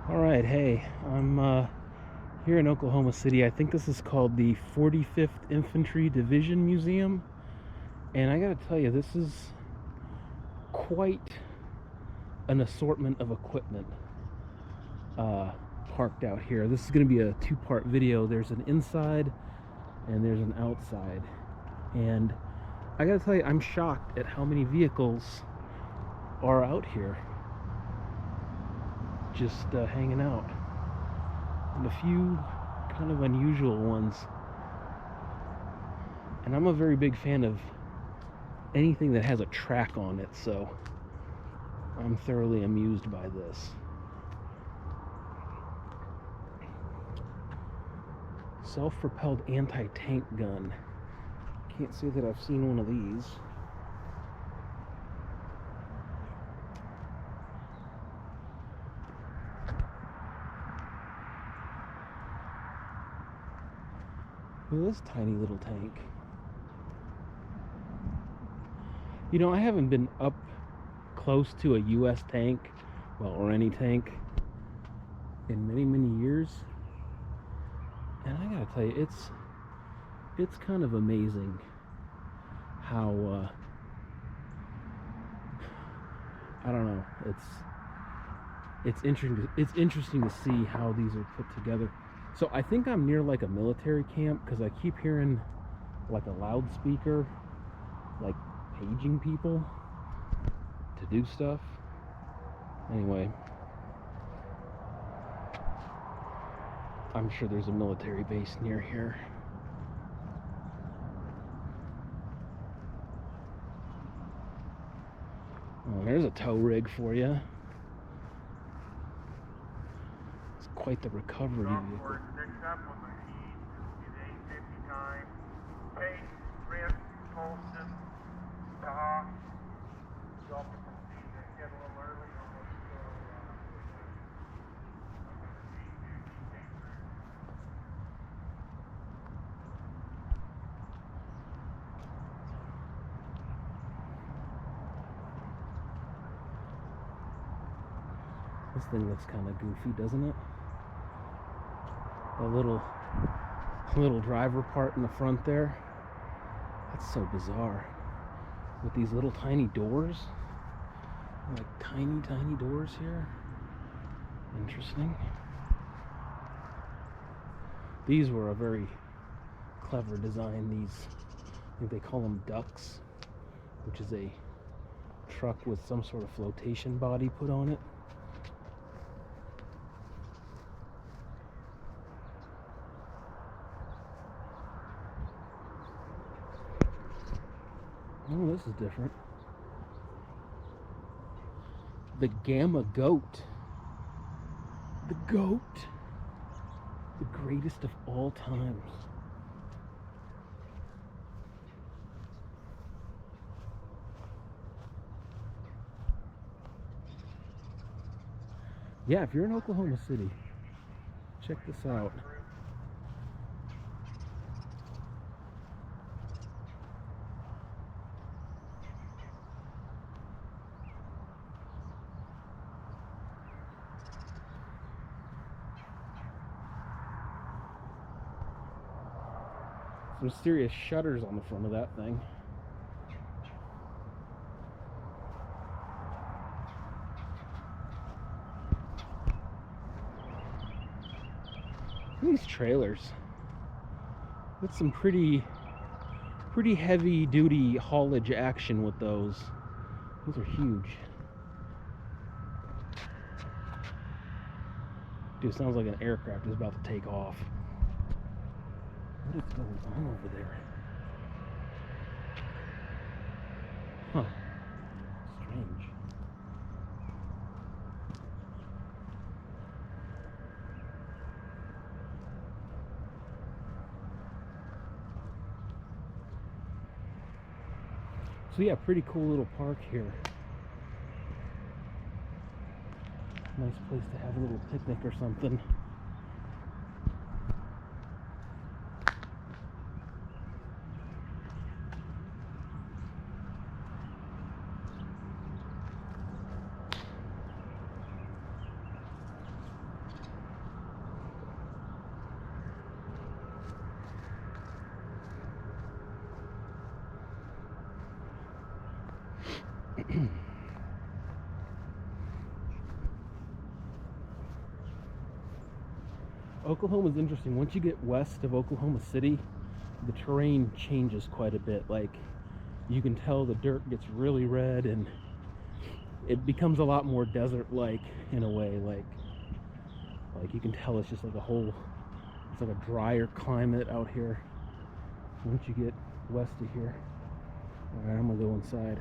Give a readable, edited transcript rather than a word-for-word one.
All right, hey, I'm here in Oklahoma City. I think this is called the 45th Infantry Division Museum. And I gotta tell you, this is quite an assortment of equipment parked out here. This is gonna be a two-part video. There's an inside and there's an outside. And I gotta tell you, I'm shocked at how many vehicles are out here just hanging out. And a few kind of unusual ones. And I'm a very big fan of anything that has a track on it, so I'm thoroughly amused by this. Self-propelled anti-tank gun. Can't say that I've seen one of these. Look at this tiny little tank. You know, I haven't been up close to a US tank, well, or any tank, in many, many years. And I gotta tell you, it's kind of amazing how, I don't know, it's interesting to see how these are put together. So I think I'm near like a military camp because I keep hearing like a loudspeaker like paging people to do stuff. Anyway, I'm sure there's a military base near here. Oh, there's a tow rig for you. It's quite the recovery vehicle. Next up on the feed is 850 time. Pace, wrist, pulses, stop. Drop it from speed to get a little early. This thing looks kind of goofy, doesn't it? A little driver part in the front there. That's so bizarre. With these little tiny doors. Like tiny doors here. Interesting. These were a very clever design. These, I think they call them ducks, which is a truck with some sort of flotation body put on it. Oh, this is different. The Gamma Goat. The goat. The greatest of all times. Yeah, if you're in Oklahoma City, check this out. Some serious shutters on the front of that thing. These trailers. That's some pretty heavy duty haulage action with those. Those are huge. Dude, sounds like an aircraft is about to take off. What is going on over there? Huh. Strange. So yeah, pretty cool little park here. Nice place to have a little picnic or something. Oklahoma's interesting. Once you get west of Oklahoma City, the terrain changes quite a bit. Like, you can tell the dirt gets really red and it becomes a lot more desert-like in a way. Like you can tell it's just like it's like a drier climate out here once you get west of here. All right, I'm gonna go inside.